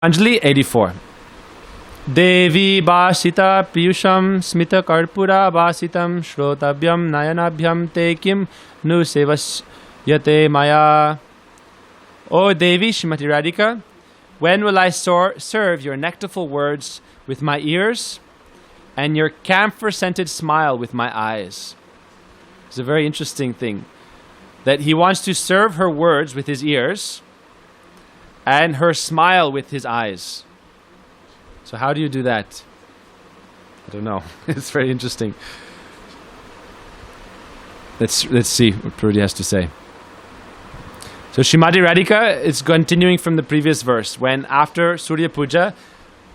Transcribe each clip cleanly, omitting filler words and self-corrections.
Anjali 84. Devi Bhasita Piyusham Smita Karpura Bhasitam Shrotabyam Nayanabhyam Te Kim Nu Sevasyate Maya. O Devi Shrimati Radhika, when will I serve your nectarful words with my ears and your camphor-scented smile with my eyes? It's a very interesting thing, that he wants to serve her words with his ears and her smile with his eyes. So how do you do that? I don't know. It's very interesting. Let's see what Prabhupada has to say. So Srimati Radhika is continuing from the previous verse, when after Surya Puja,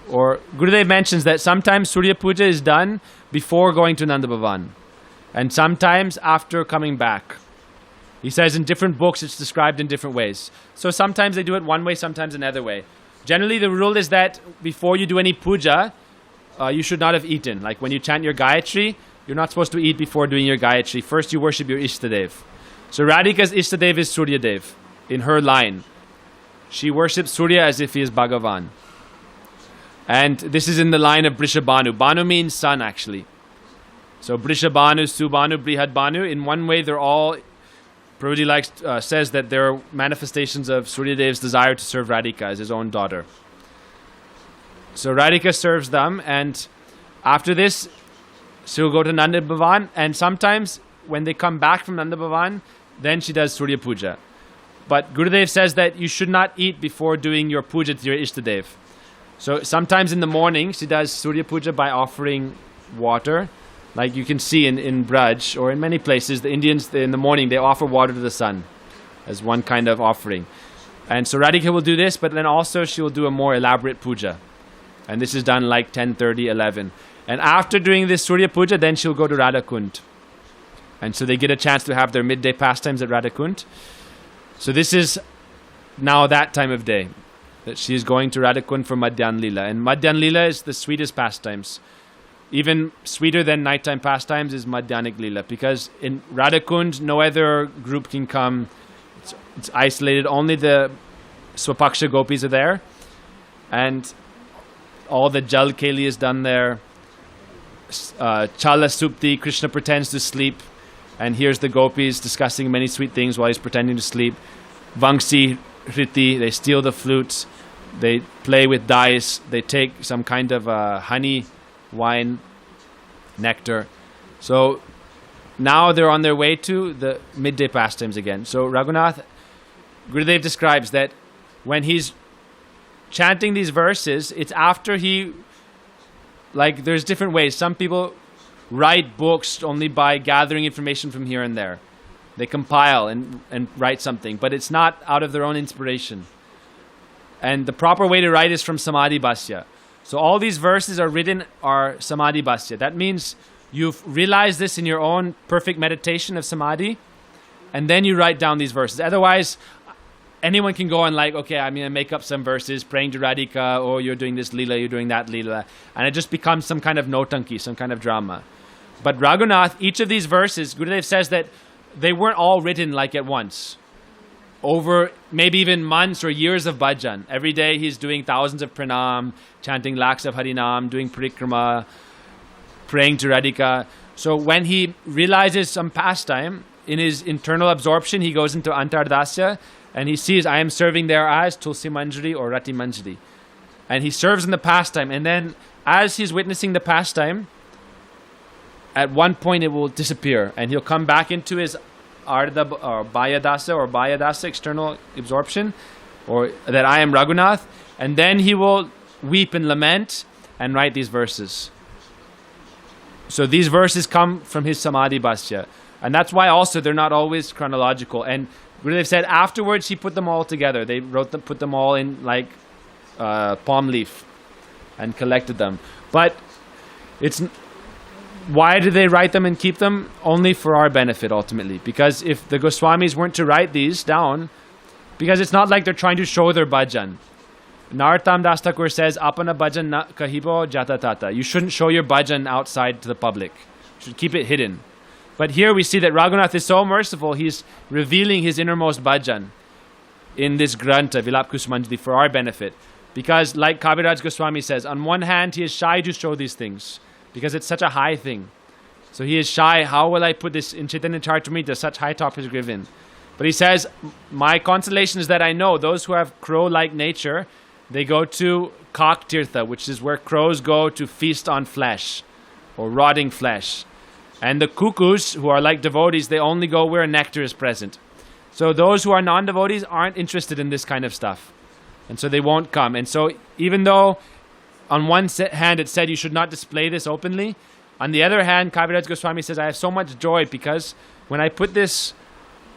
or Gurudev mentions that sometimes Surya Puja is done before going to Nanda Bhavan, and sometimes after coming back. He says in different books it's described in different ways. So sometimes they do it one way, sometimes another way. Generally the rule is that before you do any puja, you should not have eaten. Like when you chant your Gayatri, you're not supposed to eat before doing your Gayatri. First you worship your Ishtadev. So Radhika's Ishtadev is Surya Dev in her line. She worships Surya as if he is Bhagavan. And this is in the line of Brishabhanu. Bhanu means sun actually. So Brishabhanu, Subhanu, Brihadbhanu, in one way they're all, Prabhuji says that there are manifestations of Surya Dev's desire to serve Radhika as his own daughter. So Radhika serves them, and after this, she'll go to Nanda Bhavan, and sometimes when they come back from Nanda Bhavan, then she does Surya Puja. But Gurudev says that you should not eat before doing your puja to your Ishtadev. So sometimes in the morning, she does Surya Puja by offering water. Like you can see in Braj, or in many places, the Indians, in the morning, they offer water to the sun as one kind of offering. And so Radhika will do this, but then also she will do a more elaborate puja. And this is done like 10:30, 11. And after doing this Surya Puja, then she'll go to Radhakund. And so they get a chance to have their midday pastimes at Radhakund. So this is now that time of day, that she is going to Radhakund for Madhyan Leela. And Madhyan Leela is the sweetest pastimes. Even sweeter than nighttime pastimes is Madhyanik Leela, because in Radhakund no other group can come. It's isolated. Only the Swapaksha gopis are there, and all the Jal Keli is done there. Chala Supti, Krishna pretends to sleep and hears the gopis discussing many sweet things while he's pretending to sleep. Vangsi, Hriti, they steal the flutes, they play with dice, they take some kind of honey, wine, nectar. So now they're on their way to the midday pastimes again. So Raghunath, Gurudev describes that when he's chanting these verses, it's after he, like there's different ways. Some people write books only by gathering information from here and there. They compile and write something, but it's not out of their own inspiration. And the proper way to write is from Samadhi Bhasya. So all these verses are written are Samadhi Bhasya. That means you've realized this in your own perfect meditation of Samadhi, and then you write down these verses. Otherwise, anyone can go and like, okay, I'm going to make up some verses, praying to Radhika, oh, you're doing this Leela, you're doing that Leela. And it just becomes some kind of notanki, some kind of drama. But Raghunath, each of these verses, Gurudev says that they weren't all written like at once. Over maybe even months or years of bhajan. Every day he's doing thousands of pranam, chanting lakhs of harinam, doing parikrama, praying to Radhika. So when he realizes some pastime, in his internal absorption, he goes into Antardasya, and he sees, I am serving there as Tulsi Manjari or Rati Manjari. And he serves in the pastime, and then as he's witnessing the pastime, at one point it will disappear, and he'll come back into his Ardha or Bayadasa, external absorption, or that I am Raghunath, and then he will weep and lament and write these verses. So these verses come from his Samadhi Bhasya, and that's why also they're not always chronological. And Gurudev said afterwards he put them all together. They put them all in like palm leaf and collected them. But why do they write them and keep them? Only for our benefit, ultimately. Because if the Goswamis weren't to write these down, because it's not like they're trying to show their bhajan. Narottam Das Thakur says, Apana bhajan na kahibo jata tata. You shouldn't show your bhajan outside to the public. You should keep it hidden. But here we see that Raghunath is so merciful, he's revealing his innermost bhajan in this Grantha, Vilap Kusumanjali, for our benefit. Because like Kaviraj Goswami says, on one hand, he is shy to show these things because it's such a high thing. So he is shy. How will I put this in Chaitanya Charitamrita? Such high topics given. But he says, my consolation is that I know those who have crow-like nature, they go to Kak Tirtha, which is where crows go to feast on flesh or rotting flesh. And the cuckoos, who are like devotees, they only go where nectar is present. So those who are non-devotees aren't interested in this kind of stuff. And so they won't come. And so even though on one hand it said you should not display this openly, on the other hand, Kaviraj Goswami says, I have so much joy because when I put this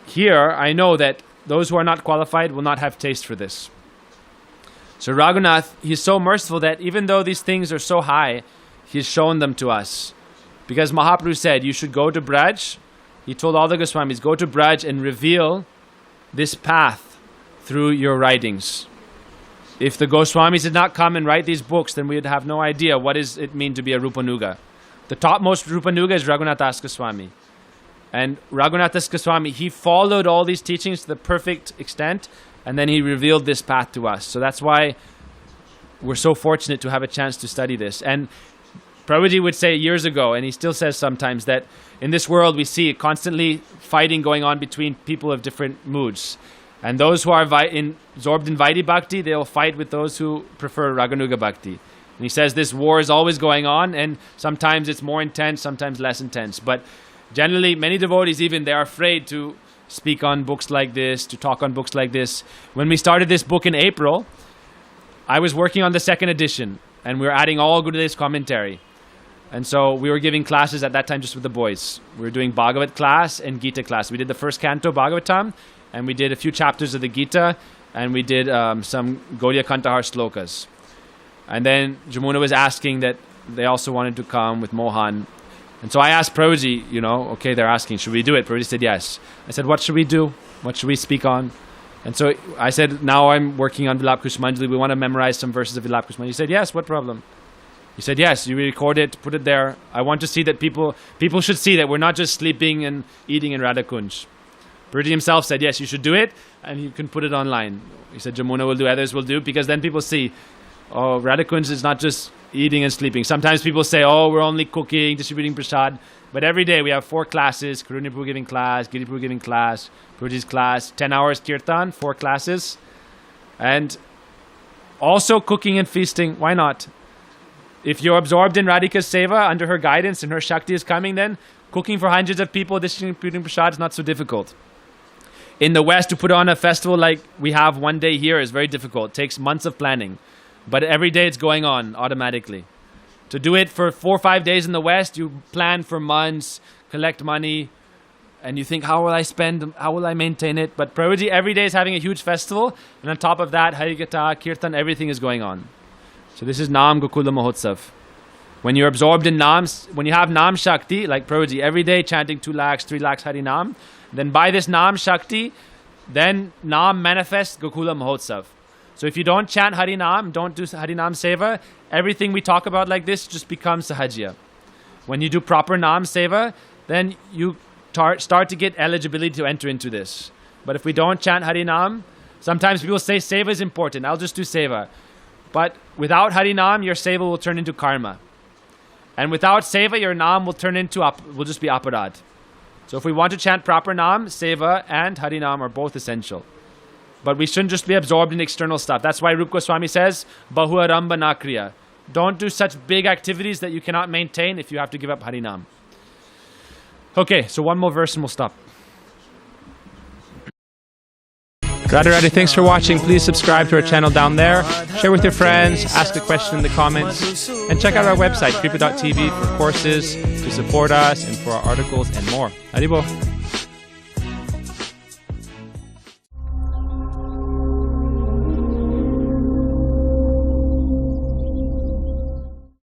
here, I know that those who are not qualified will not have taste for this. So Raghunath, he's so merciful that even though these things are so high, he's shown them to us. Because Mahaprabhu said, you should go to Braj. He told all the Goswamis, go to Braj and reveal this path through your writings. If the Goswamis did not come and write these books, then we would have no idea what does it mean to be a Rupanuga. The topmost Rupanuga is Raghunathas Goswami. And Raghunathas Goswami, he followed all these teachings to the perfect extent, and then he revealed this path to us. So that's why we're so fortunate to have a chance to study this. And Prabhuji would say years ago, and he still says sometimes, that in this world we see constantly fighting going on between people of different moods. And those who are absorbed in Vaidhi Bhakti, they'll fight with those who prefer Raganuga Bhakti. And he says this war is always going on, and sometimes it's more intense, sometimes less intense. But generally, many devotees even, they are afraid to speak on books like this, to talk on books like this. When we started this book in April, I was working on the second edition, and we were adding all Gurudev's commentary. And so we were giving classes at that time just with the boys. We were doing Bhagavat class and Gita class. We did the first canto Bhagavatam, and we did a few chapters of the Gita, and we did some Gaudiya Kantahar slokas. And then Jamuna was asking that they also wanted to come with Mohan. And so I asked Prabhuji, okay, they're asking, should we do it? Prabhuji said yes. I said, what should we do? What should we speak on? And so I said, now I'm working on Vilap Kusumanjali. We want to memorize some verses of Vilap Kusumanjali. He said, yes, what problem? He said, yes, you record it, put it there. I want to see that people should see that we're not just sleeping and eating in Radhakunj. Prabhuji himself said, yes, you should do it, and you can put it online. He said, Jamuna will do, others will do, because then people see, oh, Radhakunj is not just eating and sleeping. Sometimes people say, oh, we're only cooking, distributing prasad. But every day we have 4 classes, Karuni Prabhu giving class, Giri Prabhu giving class, Prabhuji's class, 10 hours kirtan, 4 classes. And also cooking and feasting, why not? If you're absorbed in Radhika's seva, under her guidance and her Shakti is coming, then cooking for hundreds of people, distributing prasad is not so difficult. In the West, to put on a festival like we have one day here is very difficult. It takes months of planning. But every day it's going on automatically. To do it for 4 or 5 days in the West, you plan for months, collect money, and you think, how will I spend, how will I maintain it? But Prabhuji every day is having a huge festival, and on top of that, Harikatha, Kirtan, everything is going on. So this is Nam Gokula Mahotsav. When you're absorbed in Nams, when you have Nam Shakti, like Prabhuji, every day chanting 2 lakhs, 3 lakhs Hari Nam, then by this Nam Shakti, then Nam manifests Gokula Mahotsav. So if you don't chant Hari Nam, don't do Hari Nam Seva, everything we talk about like this just becomes Sahajya. When you do proper Nam Seva, then you start to get eligibility to enter into this. But if we don't chant Hari Nam, sometimes people say Seva is important, I'll just do Seva. But without Hari Nam, your Seva will turn into karma. And without Seva, your Nam will turn into, will just be aparad. So if we want to chant proper Nam, Seva and Hari Nam are both essential. But we shouldn't just be absorbed in external stuff. That's why Rupa Goswami says, Bahu Aramba Nakriya. Don't do such big activities that you cannot maintain if you have to give up Harinam. Okay, so one more verse and we'll stop. Radharani, thanks for watching. Please subscribe to our channel down there. Share with your friends, ask a question in the comments, and check out our website, kripa.tv, for courses, to support us, and for our articles and more. Haribo.